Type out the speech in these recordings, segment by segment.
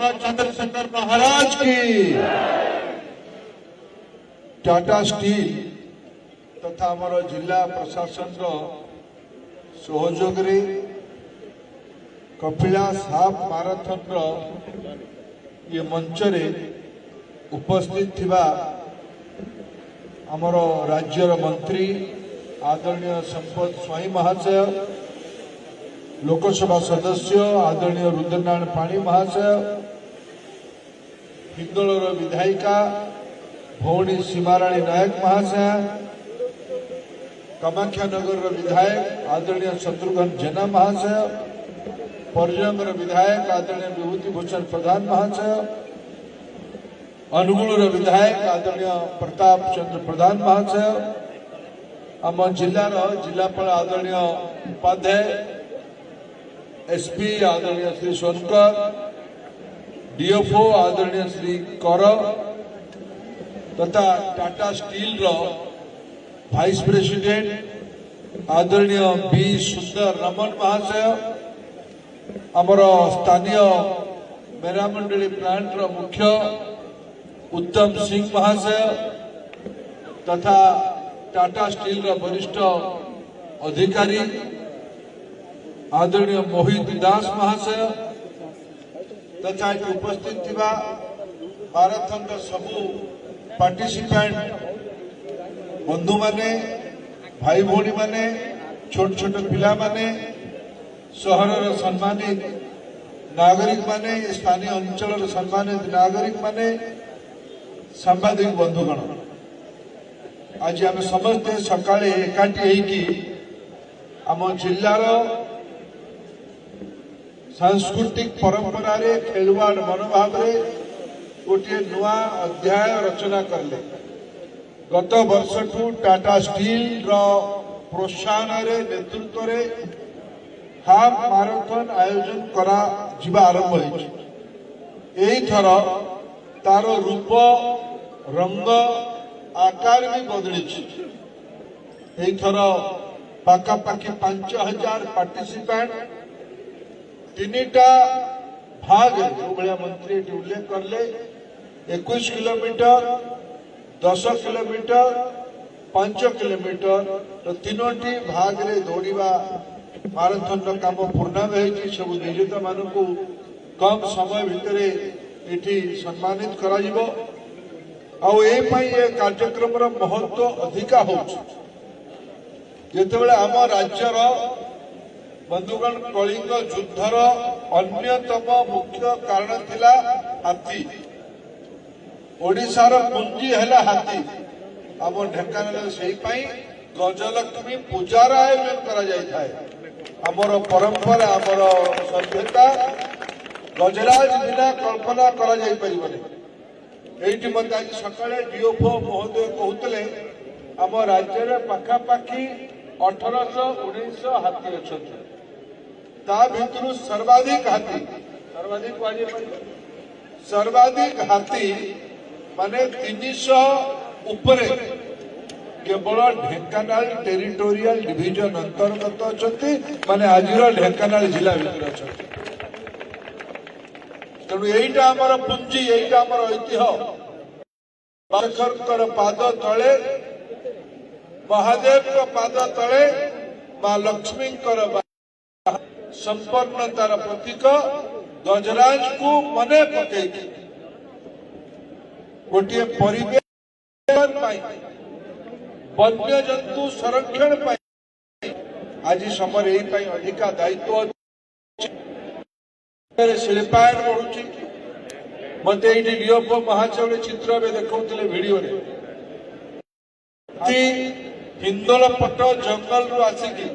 महाराज चंद्रशेखर महाराज की। टाटा स्टील तथा आमर जिला प्रशासन सहयोग रे कपिलास हाफ माराथन ये मंच रे उपस्थित थिबा आमर राज्यर मंत्री आदरणीय संपद स्वाई महाशय, लोकसभा सदस्य आदरणीय रुद्रनारायण पाणी महाशय, हिंदोलर विधायिका भौणी सीमाराणी नायक महाशय, कामाख्यानगर विधायक आदरणीय शत्रुघ्न जेना महाशय, परजंगर विधायक आदरणीय विभूतिभूषण प्रधान महाशय, अनुगुल विधायक आदरणीय प्रताप चंद्र प्रधान महाशय, आम जिलार जिलापाल आदरणीय उपाध्याय, एसपी आदरणीय श्री सोनकर, डीएफओ आदरणीय श्री कर तथा टाटा स्टील वाइस प्रेसिडेंट आदरणीय बी सुंदर रमन महाशय, आमर स्थानीय मेरामंडली प्लांट मुख्य उत्तम सिंह महाशय तथा टाटा स्टील वरिष्ठ अधिकारी आदरणीय मोहित दास महाशय तथा उपस्थित थिबा माराथन सबू पार्टिसिपेंट बंधु माने, भाई भौणी माने, छोट छोट पिला माने, सहरर सम्मानित नागरिक माने, स्थानीय अंचल सम्मानित नागरिक माने, सांबादिक बंधुगण, आज आम समस्ते सकाळे एकाठी होईकी आम जिल्लार सांस्कृतिक परंपरा रे खेलवाड़ मनोभाव रे गोटे नुआ अध्याय रचना करले। गत वर्षठू टाटा स्टील प्रोत्साहन रे नेतृत्व रे हाफ माराथन आयोजन करा जिबा आरंभ होइछि। एही थर तार रूप रंग आकार भी बदलिछि। एही थर पाखापाखि 5000 पार्टिसिपेंट तीनटा भाग जो भाया मंत्री उल्लेख करले 21 किलोमीटर, 10 किलोमीटर, 5 किलोमीटर तो तीनोटी भाग रे दौड़वा माराथन काम पूर्णांग होइछि। सब नियोजित मानकु कम समय भितर एठी सम्मानित करा जिवो। आउ ए पई ए कार्यक्रम रो महत्व अधिका होछि। जेतेबेले आम राज्यर बंधुगण कलिंग युद्धर अन्यतम मुख्य कारण थिला हाथी। ओडिशार पुंजी हैला हाथी। आम ढेंकानाल सेही पई गजलक्ष्मी पूजार आयोजन करा जाय थाए। आमर परंपरा आमर सभ्यता गजराज बिना कल्पना करा जाय परिबने। एठी मते आज सकाळे डीओफओ महोदय कहउतले आम राज्य रे पाखापाखि 1800-1900 हाथी अछंती। ता भितरु सर्वाधिक हाथी सर्वाधिक हाथी माने 300 उपरे केवल ढेंकानाल टेरिटोरियल डिविजन अंतर्गत अछंती, माने आजिर ढेंकानाल जिला भितर अछंती। तेणु एइटा हमर पुंजी, एइटा हमर ऐतिह्य। पाखरकर पाद तले, महादेव पाद तले मां लक्ष्मी संपन्नतार प्रतीक गजराज को मने पकई गोटे परिवेश वन्य जंतु संरक्षण आज समय यही अधिका दायित्व शिल्पायन बढ़ुची। मत ये डीएफओ महाशय चित्र देखते भिडियो हिंदोल पट जंगल रु आसिकी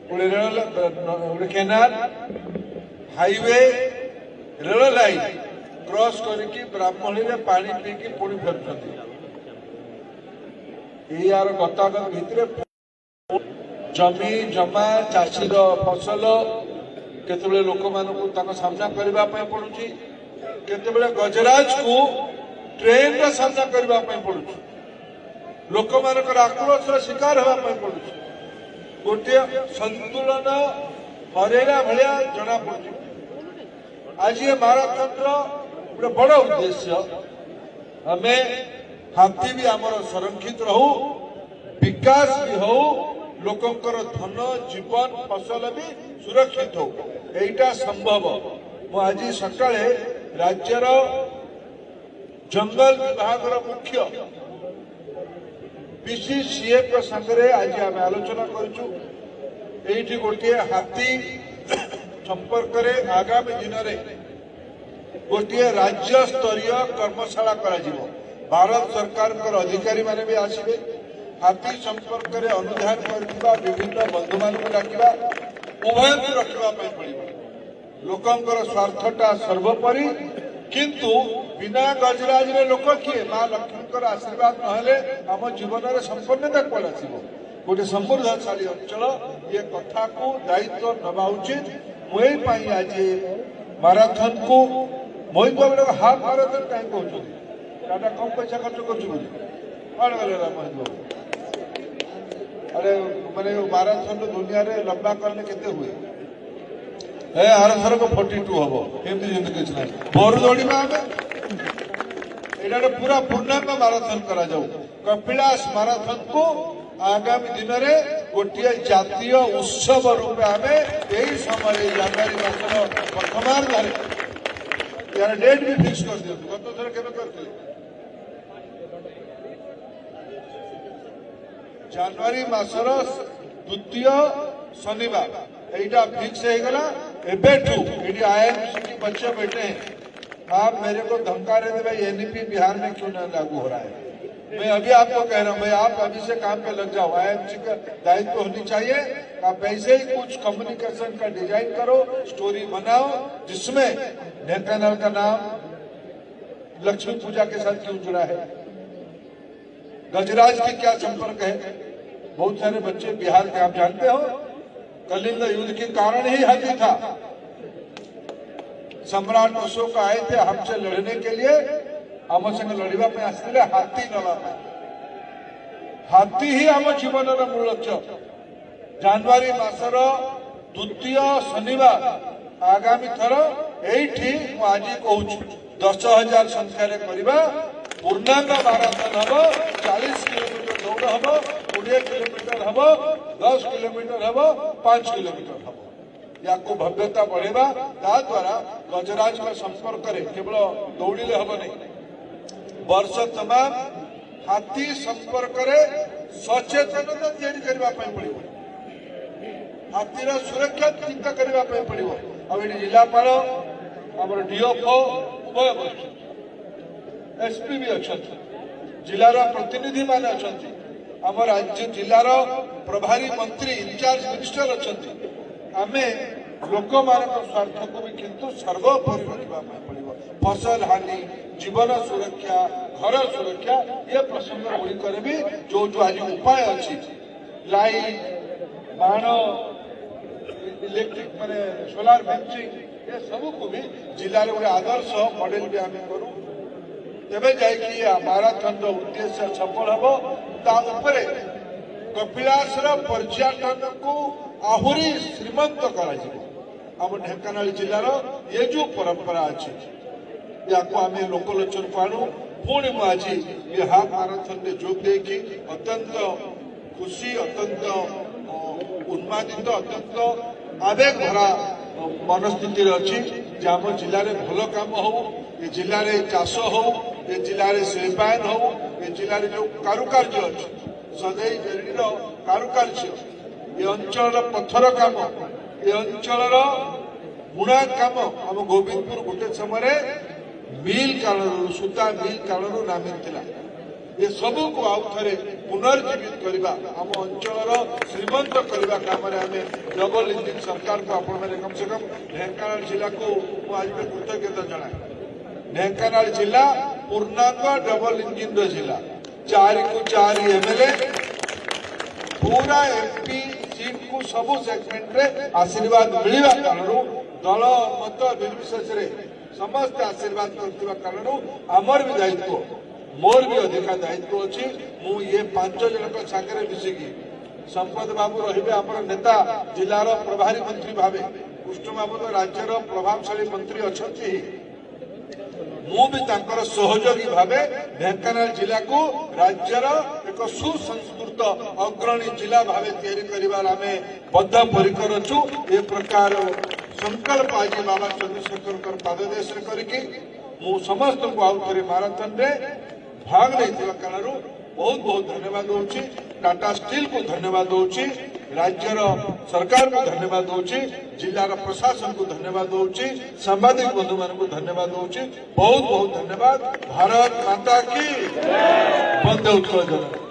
गोटे canal highway rail line cross करके ब्राह्मणी रे पानी पीकी पुणी फेरुଛନ୍ତି। यार गतागत भितर जमी जमा चाषीर फसल केतबेले लोक मानकु ताको सामना करबा पय पडुची, केतबेले गजराज को ट्रेन रा सामना करबा पय पडुची, लोक मानकर आक्रोश शिकार होबा पय पडुची। गोटे संतुलन हरेला भाया जना पड़ुची। आज ये माराथन गोटे बड़ उद्देश्य आम हाथी भी आमर संरक्षित रहू विकास भी हो लोकंकर धन जीवन फसल भी सुरक्षित हो एटा संभव मु आज सकाळे राज्यर जंगल विभाग मुख्य PCCF संगे आज आम आलोचना करूँ गोटे हाथी संपर्क आगामी दिन में गोटे राज्य स्तरीय कर्मशाला भारत सरकार अधिकारी माने भी आसवे हाथी संपर्क में अनुधान कर विभिन्न बंधु मान डाकवा उभय को रखापी पड़ो लोकंर स्वार्थटा सर्वोपरि किंतु बिना गजराज लोक किए माँ लक्ष्मी आशीर्वाद नहेले आम जीवन में संपन्नता कौन आसो गोटे समृद्धशाली अंचल ये कथा को दायित्व नवा उचित मुई आज माराथन को मोहित बाबू हाफ माराथन कहीं कहते टाटा कम पैसा खर्च कर मोहित बाबू अरे मैंने माराथन दुनिया रे लंबा करने केते हुए आर थर को 42 हम एमती जमी किसी ना बोर दौड़ा ये पूरा पूर्णांग माराथन करा कपिलास माराथन को आगामी दिन में गोटे जातीय उत्सव रूप आम यही समय जनवरी मासर प्रथमार्धे यार डेट भी फिक्स कर दिखाँ गत थर के जनवरी मासर द्वितीय शनिवार यहीटा फिक्स हो गला एबेठू ये IMC के बच्चे बैठे हैं आप मेरे को धमका रहे थे भाई NEP बिहार में क्यों न लागू हो रहा है मैं अभी आपको कह रहा हूं भाई आप अभी से काम पे लग जाओ IMC का दायित्व होनी चाहिए आप ऐसे ही कुछ कम्युनिकेशन का डिजाइन करो स्टोरी बनाओ जिसमें ढेंकानाल का नाम लक्ष्मी पूजा के साथ क्यों जुड़ा है गजराज की क्या संपर्क है बहुत सारे बच्चे बिहार के आप जानते हो कलिंग युद्ध के कारण ही हाथी था सम्राट अशोक आए थे हमसे लड़ने के लिए आम संग लड़वा आसते हाथी नवा हाथी ही आम जीवन मूल लक्ष्य जनवरी मासर द्वितीय शनिवार आगामी थर यही आज कहूँ 10,000 संख्यार करवा पूर्णांग माराथन हम 40 किलोमीटर दौड़ हम 20 किलोमीटर हम 10 किलोमीटर हम 5 किलोमीटर हम या भव्यता बढ़ेगा द्वारा गजराज का संपर्क केवल दौड़े हम नहीं वर्ष तमाम हाथी संपर्क सचेतनता या पड़ो हाथीर सुरक्षा चिंता करने पड़ो आठ जिलापाल आम DFO उभय बस SP भी अच्छा जिलार प्रतिनिधि मान अच्छा आम राज्य जिलार प्रभारी मंत्री इंचार्ज मिनिस्टर अच्छा आम लोक मान स्वार्थ को भी किंतु सर्वोपरि रखा पड़ो फसल हानि जीवन सुरक्षा घर सुरक्षा ये प्रसंग गुड़िक भी जो जो आज उपाय अच्छी लाइट बाण इलेक्ट्रिक माने सोलार फेंसिंग ये सब को भी जिले में गोटे आदर्श मॉडल भी आम करूँ तेरे जाइए माराथन उद्देश्य सफल हम कपिलास पर्यटन को आहरी श्रीमंत कर ढेंकानाल जिलार ये जो परंपरा अच्छी या आम लोकलोचन को आणु पुणी मुझे ये हाफ माराथन में जोग देकी अत्यंत खुशी अत्यंत उन्मादित अत्यंत आवेग भरा मनस्थिति अच्छी आम जिले में भल काम हो ये जिले में चाष हो ये जिले में शिल्पायन हो ये जिले में जो कारुकार्य अच्छी सदै बेरीर कारुकार्य ये अंचल पत्थर काम ये अंचल बुणा काम आम गोविंदपुर गोटे समय मिल कारण सूता मिल कारण नामित थिला ये सब को आउ थे पुनर्जीवित करवा आम अंचल श्रीमंत करवा काम आम डबल इंजिन सरकार को आपण मैंने कम से कम ढेंकानाल जिला को आज कृतज्ञता जनाए ढेंकानाल जिला पूर्णांग डबल इंजिन जिला 4 को 4 MLA पूरा MP सीट को सबु सेगमेंट रे आशीर्वाद मिलवा कारण दल मत निर्विशेष समस्त आशीर्वाद करथिबा कारण आमर भी दायित्व मोर भी अधिक दायित्व अच्छी मु ये 5 जन सागर मिसिकी संपद बाबू रहिबे हमर नेता जिलार प्रभारी मंत्री भावे कृष्ण बाबू तो राज्यर प्रभावशाली मंत्री अच्छा मु भी तांकर सहयोगी भावे ढेंकानाल जिला को राज्यर एक सुसंस्कृत अग्रणी जिला भावे तैयारी करिबार आमे बद्धपरिकर अछु। ए प्रकार संकल्प आज बाबा चंद्रशेखर पाददेश करके मु समस्त को आउ थे माराथन रे भाग नहीं कारण बहुत बहुत धन्यवाद दूची। टाटा स्टील को धन्यवाद दूची, राज्यर सरकार को धन्यवाद दूची, जिलार प्रशासन को धन्यवाद दूची, सांबादिक बंधु मान को धन्यवाद दूची। बहुत बहुत धन्यवाद। भारत माता की वंदे उत्कल जननी।